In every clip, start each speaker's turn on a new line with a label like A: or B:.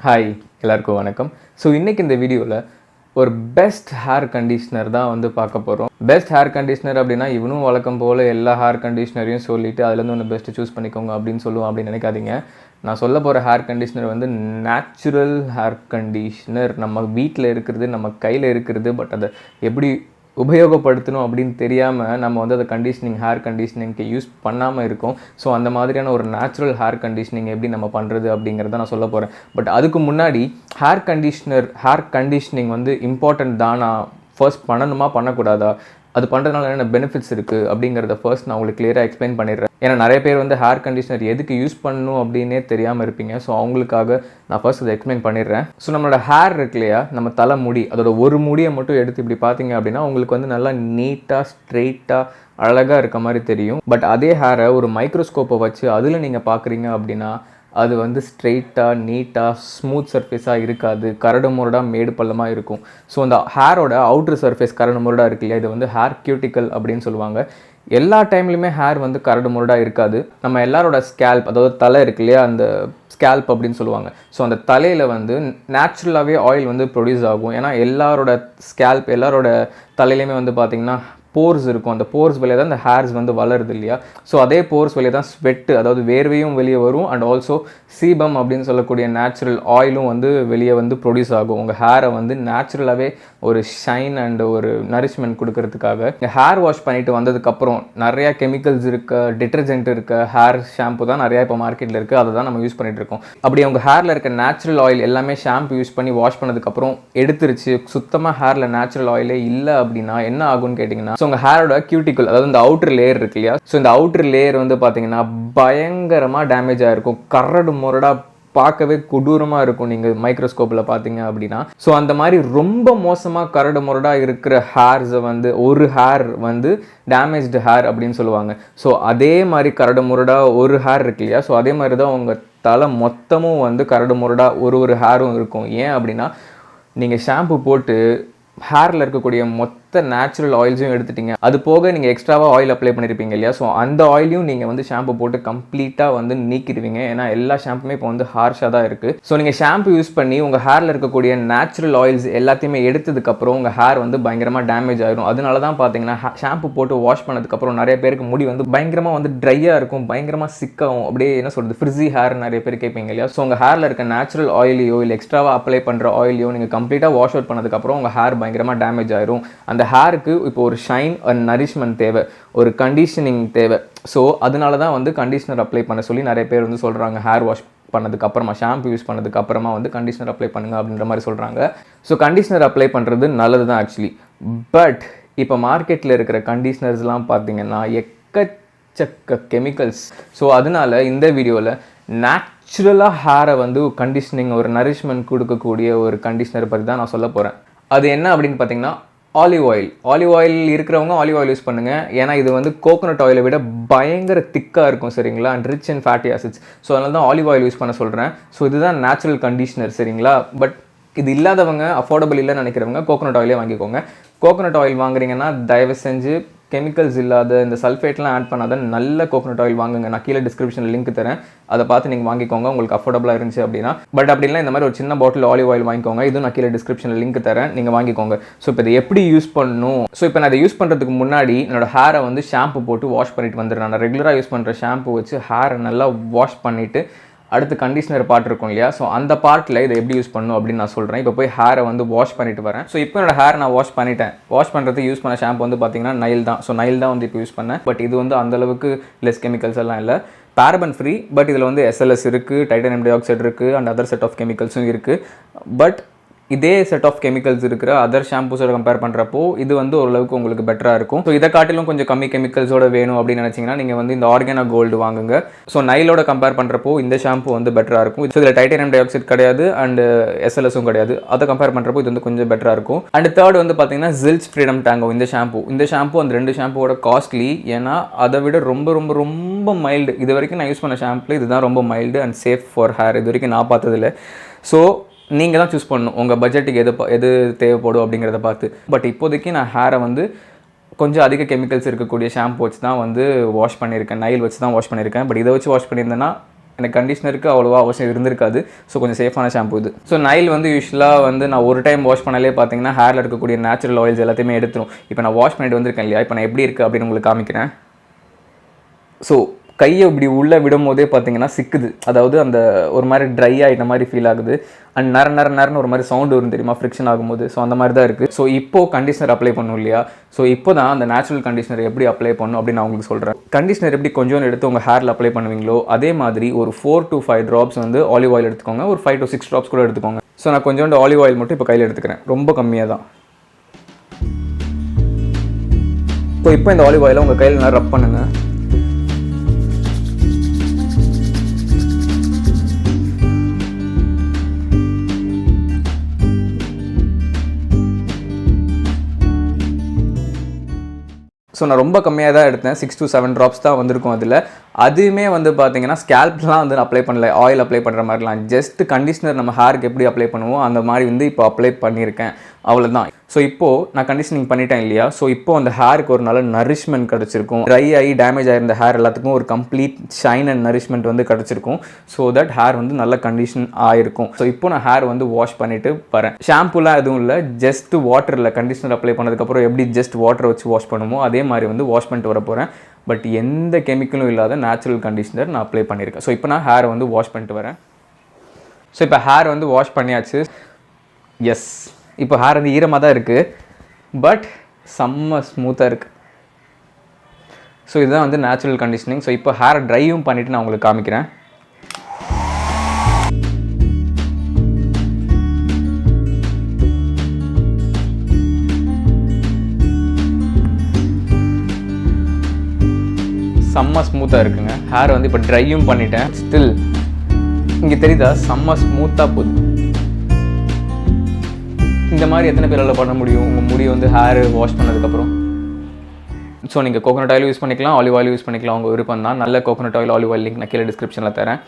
A: Hi எல்லாருக்கும் வணக்கம். So இன்றைக்கி இந்த வீடியோவில் ஒரு பெஸ்ட் ஹேர் கண்டிஷ்னர் தான் வந்து பார்க்க போகிறோம். பெஸ்ட் ஹேர் கண்டிஷ்னர் அப்படின்னா இவனும் வழக்கம் போல் எல்லா ஹேர் கண்டிஷ்னரையும் சொல்லிவிட்டு அதுலேருந்து ஒன்று பெஸ்ட்டு சூஸ் பண்ணிக்கோங்க அப்படின்னு சொல்லுவோம் அப்படின்னு நினைக்காதீங்க. நான் சொல்ல போகிற ஹேர் கண்டிஷ்னர் வந்து நேச்சுரல் ஹேர் கண்டிஷ்னர். நம்ம வீட்டில் இருக்கிறது, நம்ம கையில் இருக்கிறது, பட் அதை எப்படி உபயோகப்படுத்தணும் அப்படின்னு தெரியாமல் நம்ம வந்து அதை ஹேர் கண்டிஷனிங்க்கு யூஸ் பண்ணாமல் இருக்கோம். ஸோ அந்த மாதிரியான ஒரு நேச்சுரல் ஹேர் கண்டிஷனிங் எப்படி நம்ம பண்ணுறது அப்படிங்கிறத நான் சொல்ல போகிறேன். பட் அதுக்கு முன்னாடி ஹேர் கண்டிஷனிங் வந்து இம்பார்ட்டன்ட் தானா, ஃபர்ஸ்ட் பண்ணணுமா பண்ணக்கூடாதா, அது பண்ணுறதுனால என்ன பெனிஃபிட்ஸ் இருக்குது அப்படிங்கிறத ஃபர்ஸ்ட் நான் உங்களுக்கு கிளியராக எக்ஸ்பிளைன் பண்ணிடுறேன். ஏன்னா நிறைய பேர் வந்து ஹேர் கண்டிஷனர் எதுக்கு யூஸ் பண்ணணும் அப்படின்னே தெரியாமல் இருப்பீங்க. ஸோ அவங்களுக்காக நான் ஃபர்ஸ்ட் அதை எக்ஸ்பிளைன் பண்ணிடுறேன். ஸோ நம்மளோட ஹேர் இருக்கு இல்லையா, நம்ம தலை முடி, அதோட ஒரு முடியை மட்டும் எடுத்து இப்படி பார்த்தீங்க அப்படின்னா உங்களுக்கு வந்து நல்லா நீட்டாக ஸ்ட்ரெயிட்டாக அழகாக இருக்க மாதிரி தெரியும். பட் அதே ஹேரை ஒரு மைக்ரோஸ்கோப்பை வச்சு அதில் நீங்கள் பார்க்குறீங்க அப்படின்னா அது வந்து ஸ்ட்ரெயிட்டாக நீட்டாக ஸ்மூத் சர்ஃபேஸாக இருக்காது, கரடு முரடாக மேடு பள்ளமாக இருக்கும். ஸோ அந்த ஹேரோட அவுட்ரு சர்ஃபேஸ் கரடு முரடாக இருக்கு இல்லையா, இது வந்து ஹேர் கியூட்டிக்கல் அப்படின்னு சொல்லுவாங்க. எல்லா டைம்லையுமே ஹேர் வந்து கரடு முரடாக இருக்காது. நம்ம எல்லாரோட ஸ்கேல்ப், அதாவது தலை இருக்கு இல்லையா, அந்த ஸ்கேல்ப் அப்படின்னு சொல்லுவாங்க. ஸோ அந்த தலையில் வந்து நேச்சுரலாகவே ஆயில் வந்து ப்ரொடியூஸ் ஆகும். ஏன்னா எல்லாரோட தலையிலையுமே வந்து பார்த்திங்கன்னா போர்ஸ் இருக்கும். அந்த போர்ஸ் வழியாக தான் இந்த ஹேர்ஸ் வந்து வளருது இல்லையா. ஸோ அதே போர்ஸ் வழியாக தான் ஸ்வெட்டு, அதாவது வேர்வையும் வெளியே வரும். அண்ட் ஆல்சோ சீபம் அப்படின்னு சொல்லக்கூடிய நேச்சுரல் ஆயிலும் வந்து வெளியே வந்து ப்ரொடியூஸ் ஆகும். உங்கள் ஹேரை வந்து நேச்சுரலாகவே ஒரு ஷைன் அண்ட் ஒரு நரிஷ்மெண்ட் கொடுக்கறதுக்காக. ஹேர் வாஷ் பண்ணிட்டு வந்ததுக்கப்புறம் நிறையா கெமிக்கல்ஸ் இருக்க, டிட்டர்ஜென்ட் இருக்க ஹேர் ஷாம்பு தான் நிறையா இப்போ மார்க்கெட்டில் இருக்குது. அதை தான் நம்ம யூஸ் பண்ணிட்டு இருக்கோம். அப்படி உங்கள் ஹேரில் இருக்க நேச்சுரல் ஆயில் எல்லாமே ஷாம்பு யூஸ் பண்ணி வாஷ் பண்ணதுக்கப்புறம் எடுத்துருச்சு, சுத்தமாக ஹேரில் நேச்சுரல் ஆயிலே இல்லை அப்படின்னா என்ன ஆகும்னு கேட்டிங்கன்னா, ஸோ உங்கள் ஹேரோட கியூட்டிக்கல், அதாவது இந்த அவுட்டர் லேயர் இருக்கு இல்லையா, ஸோ இந்த அவுட்டர் லேயர் வந்து பார்த்தீங்கன்னா பயங்கரமாக டேமேஜ் ஆகிருக்கும். கரடு முரடாக பார்க்கவே கொடூரமாக இருக்கும் நீங்கள் மைக்ரோஸ்கோப்பில் பார்த்தீங்க அப்படின்னா. ஸோ அந்த மாதிரி ரொம்ப மோசமாக கரடு முரடாக இருக்கிற ஹேர்ஸை வந்து ஒரு ஹேர் வந்து டேமேஜ்டு ஹேர் அப்படின்னு சொல்லுவாங்க. ஸோ அதே மாதிரி கரடு முரடாக ஒரு ஹேர் இருக்கு இல்லையா, ஸோ அதே மாதிரி தான் உங்கள் தலை மொத்தமும் வந்து கரடு முரடாக ஒரு ஹேரும் இருக்கும். ஏன் அப்படின்னா நீங்கள் ஷாம்பு போட்டு ஹேரில் இருக்கக்கூடிய மொத்த நேச்சுரல் ஆயில்ஸையும் எடுத்துட்டீங்க. அது போக நீங்கள் எக்ஸ்ட்ராவாக ஆயில் அப்ளை பண்ணியிருப்பீங்க இல்லையா, ஸோ அந்த ஆயிலையும் நீங்கள் வந்து ஷாம்பு போட்டு கம்ப்ளீட்டாக வந்து நீக்கிடுவீங்க. ஏன்னா எல்லா ஷாம்புமே இப்போ வந்து ஹார்ஷாக தான் இருக்குது. ஸோ நீங்கள் ஷாம்பு யூஸ் பண்ணி உங்கள் ஹேரில் இருக்கக்கூடிய நேச்சுரல் ஆயில்ஸ் எல்லாத்தையுமே எடுத்ததுக்கப்புறம் உங்கள் ஹேர் வந்து பயங்கரமாக டேமேஜ் ஆகிடும். அதனால தான் பார்த்தீங்கன்னா ஷாம்பு போட்டு வாஷ் பண்ணதுக்கப்புறம் நிறைய பேருக்கு முடி வந்து பயங்கரமாக வந்து ட்ரையாக இருக்கும், பயங்கரமாக சிக்காகும், அப்படியே என்ன சொல்கிறது ஃப்ரிஸி ஹேர் நிறைய பேர் கேட்பீங்க இல்லையா. ஸோ உங்கள் ஹேரில் இருக்க நேச்சுரல் ஆயிலையோ இல்லை எக்ஸ்ட்ராவாக அப்ளை பண்ணுற ஆயிலையோ நீங்கள் கம்ப்ளீட்டாக வாஷ் அவுட் பண்ணதுக்கப்புறம் உங்கள் ஹேர் பயங்கரமாக டேமேஜ் ஆயிரும். அந்த ஹேருக்கு இப்போ ஒரு ஷைன் அண்ட் நரிஷ்மெண்ட் தேவை, ஒரு கண்டிஷனிங் தேவை. ஸோ அதனால தான் வந்து கண்டிஷனர் அப்ளை பண்ண சொல்லி நிறைய பேர் வந்து சொல்கிறாங்க. ஹேர் வாஷ் பண்ணதுக்கு அப்புறமா, ஷாம்பு யூஸ் பண்ணதுக்கு அப்புறமா வந்து கண்டிஷனர் அப்ளை பண்ணுங்க அப்படின்ற மாதிரி சொல்கிறாங்க. ஸோ கண்டிஷனர் அப்ளை பண்ணுறது நல்லது தான் ஆக்சுவலி. பட் இப்போ மார்க்கெட்டில் இருக்கிற கண்டிஷனர்ஸ்லாம் பார்த்தீங்கன்னா எக்கச்சக்க கெமிக்கல்ஸ். ஸோ அதனால இந்த வீடியோவில் நேச்சுரலாக ஹேரை வந்து கண்டிஷனிங், ஒரு நரிஷ்மெண்ட் கொடுக்கக்கூடிய ஒரு கண்டிஷனர் பற்றி தான் நான் சொல்ல போகிறேன். அது என்ன அப்படின்னு பார்த்தீங்கன்னா ஆலிவ் ஆயில் இருக்கிறவங்க ஆலிவ் ஆயில் யூஸ் பண்ணுங்கள். ஏன்னா இது வந்து கோகோனட் ஆயிலை விட பயங்கர திக்காக இருக்கும் சரிங்களா, and rich and fatty acids. So அதனால தான் ஆலிவ் ஆயில் யூஸ் பண்ண சொல்கிறேன். ஸோ இதுதான் நேச்சுரல் கண்டிஷனர் சரிங்களா. பட் இது இல்லாதவங்க, அஃபோர்டபுள் இல்லைன்னு நினைக்கிறவங்க கோகோனட் ஆயிலே வாங்கிக்கோங்க. கோகோனட் ஆயில் வாங்குறீங்கன்னா தயவு செஞ்சு கெமிக்கல்ஸ் இல்லாத, இந்த சல்ஃபேட்லாம் ஆட் பண்ணாத நல்ல கோகோனட் ஆயில் வாங்குங்க. நான் கீழே டிஸ்கிரிப்ஷனில் லிங்க் தரேன், அதை பார்த்து நீங்கள் வாங்கிக்கோங்க உங்களுக்கு அஃபோர்டபுளாக இருந்துச்சு அப்படின்னா. பட் அப்படின்னா இந்த மாதிரி ஒரு சின்ன பாட்டில் ஆலிவ் ஆயில் வாங்கிக்கோங்க. இதுவும் நான் கீழே டிஸ்கிரிப்ஷனில் லிங்க் தரேன், நீங்கள் வாங்கிக்கோங்க. ஸோ இப்போ இதை எப்படி யூஸ் பண்ணணும், ஸோ இப்போ நான் இதை யூஸ் பண்ணுறதுக்கு முன்னாடி என்னோட ஹேரை வந்து ஷாம்பு போட்டு வாஷ் பண்ணிட்டு வந்துடுறேன். நான் ரெகுலராக யூஸ் பண்ணுற ஷாம்பு வச்சு ஹேரை நல்லா வாஷ் பண்ணிவிட்டு அடுத்து கண்டிஷனர் பார்ட் இருக்கும் இல்லையா, ஸோ அந்த பார்ட்டில் இதை எப்படி யூஸ் பண்ணணும் அப்படின்னு நான் சொல்கிறேன். இப்போ போய் ஹேரை வந்து வாஷ் பண்ணிட்டு வரேன். ஸோ இப்போ என்னோட ஹேர் நான் வாஷ் பண்ணிட்டேன். வாஷ் பண்ணுறதுக்கு யூஸ் பண்ண ஷாம்பு வந்து பார்த்தீங்கன்னா நைல் தான். ஸோ நைல் தான் வந்து இப்போ யூஸ் பண்ணேன். பட் இது வந்து அந்தளவுக்கு லெஸ் கெமிக்கல்ஸ் எல்லாம் இல்லை, பேரபன் ஃப்ரீ. பட் இதில் வந்து SLS இருக்குது, டைட்டானியம் டை ஆக்சைடு இருக்குது, அண்ட் அதர் செட் ஆஃப் கெமிக்கல்ஸும் இருக்குது. பட் இதே செட் ஆஃப் கெமிக்கல்ஸ் இருக்கிற அதர் ஷாம்பூஸோட கம்பேர் பண்ணுறப்போ இது வந்து ஓரளவுக்கு உங்களுக்கு பெட்டராக இருக்கும். ஸோ இதை காட்டிலும் கொஞ்சம் கம்மி கெமிக்கல்ஸோட வேணும் அப்படின்னு நினச்சிங்கன்னா நீங்கள் வந்து இந்த ஆர்கானோ கோல்டு வாங்குங்க. ஸோ நைலோட கம்பேர் பண்ணுறப்போ இந்த ஷாம்பு வந்து பெட்டராக இருக்கும். ஸோ இதில் டைட்டானியம் டை ஆக்சைடு கிடையாது அண்ட் SLSும் கிடையாது. அதை கம்பேர் பண்ணுறப்போ இது வந்து கொஞ்சம் பெட்டராக இருக்கும். அண்ட் தேர்ட் வந்து பார்த்தீங்கன்னா ஜில்ச் ஃப்ரீடம் டேங்கோ. இந்த ஷாம்பு அந்த ரெண்டு ஷாம்புவோட காஸ்ட்லி. ஏன்னா அதை விட ரொம்ப ரொம்ப ரொம்ப மைல்டு. இது வரைக்கும் நான் யூஸ் பண்ண ஷாம்பில் இதுதான் ரொம்ப mild and safe for hair. இது வரைக்கும் நான் பார்த்ததில்லை. ஸோ நீங்கள் தான் சூஸ் பண்ணணும் உங்கள் பட்ஜெட்டுக்கு எது தேவைப்படும் அப்படிங்கிறத பார்த்து. பட் இப்போதைக்கு நான் ஹேரை வந்து கொஞ்சம் அதிக கெமிக்கல்ஸ் இருக்கக்கூடிய ஷாம்பு வச்சு தான் வந்து வாஷ் பண்ணியிருக்கேன், நைல் வச்சு தான் வாஷ் பண்ணியிருக்கேன். பட் இதை வச்சு வாஷ் பண்ணியிருந்தேன்னா எனக்கு கண்டிஷனருக்கு அவ்வளோவா அவசியம் இருந்திருக்காது. ஸோ கொஞ்சம் சேஃபான ஷாம்பு இது. ஸோ நைல் வந்து யூஸ்வலாக வந்து நான் ஒரு டைம் வாஷ் பண்ணாலே பார்த்தீங்கன்னா ஹேரில் இருக்கக்கூடிய நேச்சுரல் ஆயில்ஸ் எல்லாத்தையுமே எடுத்துரும். இப்போ நான் வாஷ் பண்ணிட்டு வந்திருக்கேன் இல்லையா, இப்போ நான் எப்படி இருக்குது அப்படின்னு உங்களுக்கு காமிக்கிறேன். ஸோ கையை இப்படி உள்ளே விடும் போதே பார்த்தீங்கன்னா சிக்குது, அதாவது அந்த ஒரு மாதிரி ட்ரை ஆகிட்ட மாதிரி ஃபீல் ஆகுது. அண்ட் நரன்னு ஒரு மாதிரி சவுண்டு வரும் தெரியுமா ஃப்ரிக்ஷன் ஆகும்போது. ஸோ அந்த மாதிரி தான் இருக்குது. ஸோ இப்போது கண்டிஷனர் அப்ளை பண்ணும் இல்லையா, ஸோ இப்போ தான் அந்த நேச்சுரல் கண்டிஷனர் எப்படி அப்ளை பண்ணணும் அப்படின்னு நான் உங்களுக்கு சொல்கிறேன். கண்டிஷனர் எப்படி கொஞ்சம் எடுத்து உங்கள் ஹேரில் அப்ளை பண்ணுவீங்களோ அதே மாதிரி ஒரு 4 to 5 ட்ராப்ஸ் வந்து ஆலிவ் ஆயில் எடுத்துக்கோங்க. ஒரு 5 to 6 ட்ராப்ஸ் கூட எடுத்துக்கோங்க. ஸோ நான் கொஞ்சோண்டு ஆலிவ் ஆயில் மட்டும் இப்போ கையில் எடுத்துக்கிறேன், ரொம்ப கம்மியாக தான். ஸோ இப்போ இந்த ஆலிவ் ஆயிலை உங்கள் கையில் நல்லா ரப் பண்ணுங்கள். ஸோ நான் ரொம்ப கம்மியாக தான் எடுத்தேன், 6 to 7 ட்ராப்ஸ் தான் வந்திருக்கும் அதில். அதுவுமே வந்து பார்த்தீங்கன்னா ஸ்கேல்ப்லாம் வந்து அப்ளை பண்ணல, ஆயில் அப்ளை பண்ணுற மாதிரிலாம். ஜஸ்ட் கண்டிஷனர் நம்ம ஹேருக்கு எப்படி அப்ளை பண்ணுவோம் அந்த மாதிரி வந்து இப்போ அப்ளை பண்ணியிருக்கேன், அவ்வளோதான். ஸோ இப்போது நான் கண்டிஷனிங் பண்ணிட்டேன் இல்லையா, ஸோ இப்போது அந்த ஹேருக்கு ஒரு நல்ல நரிஷ்மெண்ட் கிடச்சிருக்கும். ட்ரை ஆகி டேமேஜ் ஆகிருந்த ஹேர் எல்லாத்துக்கும் ஒரு கம்ப்ளீட் ஷைன் அண்ட் நரிஷ்மெண்ட் வந்து கிடச்சிருக்கும். ஸோ தட் ஹேர் வந்து நல்ல கண்டிஷன் ஆகிருக்கும். ஸோ இப்போ நான் ஹேர் வந்து வாஷ் பண்ணிவிட்டு வரேன். ஷாம்புலாம் எதுவும் இல்லை, ஜஸ்ட் வாட்டரில் கண்டிஷனர் அப்ளை பண்ணதுக்கப்புறம் எப்படி ஜஸ்ட் வாட்டரை வச்சு வாஷ் பண்ணுமோ அதே மாதிரி வந்து வாஷ் பண்ணிட்டு வர போகிறேன். பட் எந்த கெமிக்கலும் இல்லாத நேச்சுரல் கண்டிஷனர் நான் அப்ளை பண்ணியிருக்கேன். ஸோ இப்போ நான் ஹேரை வந்து வாஷ் பண்ணிட்டு வரேன். ஸோ இப்போ ஹேர் வந்து வாஷ் பண்ணியாச்சு. எஸ், இப்போ ஹேர் வந்து ஈரமாக தான் இருக்குது, பட் செம்ம ஸ்மூத்தாக இருக்குது. ஸோ இதுதான் வந்து நேச்சுரல் கண்டிஷனிங். ஸோ இப்போ ஹேர் ட்ரையும் பண்ணிவிட்டு நான் உங்களுக்கு காமிக்கிறேன். செம்ம ஸ்மூத்தாக இருக்குங்க. ஹேர் வந்து இப்போ ட்ரையும் பண்ணிட்டேன். ஸ்டில் இங்கே தெரியுதா செம்ம ஸ்மூத்தாக போகுது. இந்த மாதிரி எத்தனை பேரால் பண்ண முடியும் உங்கள் முடி வந்து ஹேர் வாஷ் பண்ணதுக்கப்புறம்? ஸோ நீங்கள் கோகோனட் ஆயில் யூஸ் பண்ணிக்கலாம், ஆலிவ் ஆயில் யூஸ் பண்ணிக்கலாம், உங்கள் விருப்பம் தான். நல்ல coconut oil olive oil link நான் கீழே டிஸ்கிரிப்ஷனில் தரேன்.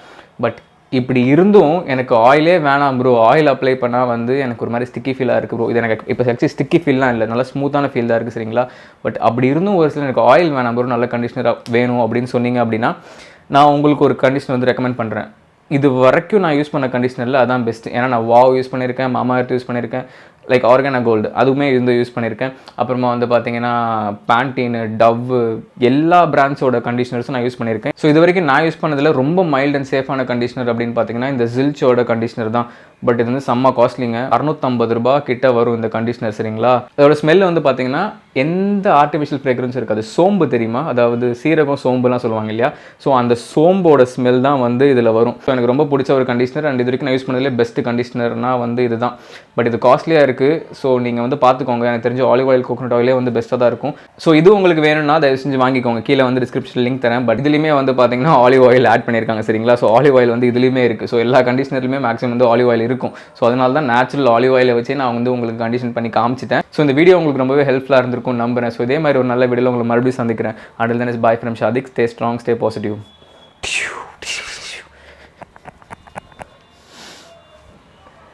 A: பட் இப்படி இருந்தும் எனக்கு ஆயிலே வேணாம் ப்ரோ, ஆயில் அப்ளை பண்ணால் வந்து எனக்கு ஒரு மாதிரி ஸ்டிக்கி ஃபீலாக இருக்குது ப்ரோ. இது எனக்கு இப்போ ஆக்சுவலி ஸ்டிக்கி ஃபீல்லாம் இல்லை, நல்லா ஸ்மூத்தான ஃபீல் தான் இருக்குது, சரிங்களா? பட் அப்படி இருந்தும் ஒரு சில எனக்கு ஆயில் வேணாம் ப்ரோ, நல்ல கண்டிஷனராக வேணும் அப்படின்னு சொன்னீங்க அப்படின்னா நான் உங்களுக்கு ஒரு கண்டிஷனர் வந்து ரெக்கமெண்ட் பண்ணுறேன். இது வரைக்கும் நான் யூஸ் பண்ண கண்டிஷனரில் அதான் பெஸ்ட்டு. ஏன்னா நான் வாவ் யூஸ் பண்ணியிருக்கேன், மாமா எர்த் யூஸ் பண்ணியிருக்கேன், லைக் ஆர்கானா கோல்டு அதுவுமே இருந்து யூஸ் பண்ணியிருக்கேன். அப்புறமா வந்து பார்த்தீங்கன்னா பேண்டீனு, டவ், எல்லா பிராண்ட்ஸோட கண்டிஷனர்ஸும் நான் யூஸ் பண்ணியிருக்கேன். ஸோ இது வரைக்கும் நான் யூஸ் பண்ணதில் ரொம்ப மைல்ட் அண்ட் சேஃபான கண்டிஷனர் அப்படின்னு பார்த்தீங்கன்னா இந்த ஜில்ச்சோட கண்டிஷனர் தான். பட் இது வந்து செம்ம காஸ்ட்லிங்க, 650 ரூபா கிட்ட வரும் இந்த கண்டிஷனர், சரிங்களா? அதோட ஸ்மெல் வந்து பார்த்தீங்கன்னா எந்த ஆர்டிஃபிஷியல் ஃப்ரேக்ரன்ஸ் இருக்காது. சோம்பு தெரியுமா, அதாவது சீரகம் சோம்புலாம் சொல்லுவாங்க இல்லையா, ஸோ அந்த சோம்போட ஸ்மெல் தான் வந்து இதில் வரும். ஸோ எனக்கு ரொம்ப பிடிச்ச ஒரு கண்டிஷனர். அண்ட் இது வரைக்கும் நான் யூஸ் பண்ணதிலே பெஸ்ட் கண்டிஷனர்னால் வந்து இதுதான். பட் இது காஸ்ட்லியாக இருக்குது. ஸோ நீங்கள் வந்து பார்த்துக்கோங்க. எனக்கு தெரிஞ்ச ஆலிவ் ஆயில், கோகோனட் ஆயிலே வந்து பெஸ்ட்டாக தான் இருக்கும். ஸோ இது உங்களுக்கு வேணும்னா தயவு செஞ்சு வாங்கிக்கோங்க. கீழே வந்து டிஸ்கிரிப்ஷன் லிங்க் தரேன். பட் இதுலேயுமே வந்து பார்த்தீங்கன்னா ஆலிவ் ஆயில் ஆட் பண்ணியிருக்காங்க, சரிங்களா? ஸோ ஆலிவ் ஆயில் வந்து இதுலேயுமே இருக்குது. ஸோ எல்லா கண்டிஷனர்லையுமே மேக்ஸிமம் வந்து ஆலிவ் ஆயில் இருக்கும். ஸோ அதனால தான் நேச்சுரல் ஆலிவ் ஆயிலை வச்சு நான் வந்து உங்களுக்கு கண்டிஷன் பண்ணி காமிச்சிட்டேன். ஸோ இந்த வீடியோ உங்களுக்கு ரொம்பவே ஹெல்ப்ஃபுல்லாக இருந்திருக்கும் நம்புறேன். ஸோ இதே மாதிரி ஒரு நல்ல வீடியோவில் உங்களை மறுபடியும் சந்திக்கிறேன். Until then, it's bye from Shadik. Stay strong, stay positive.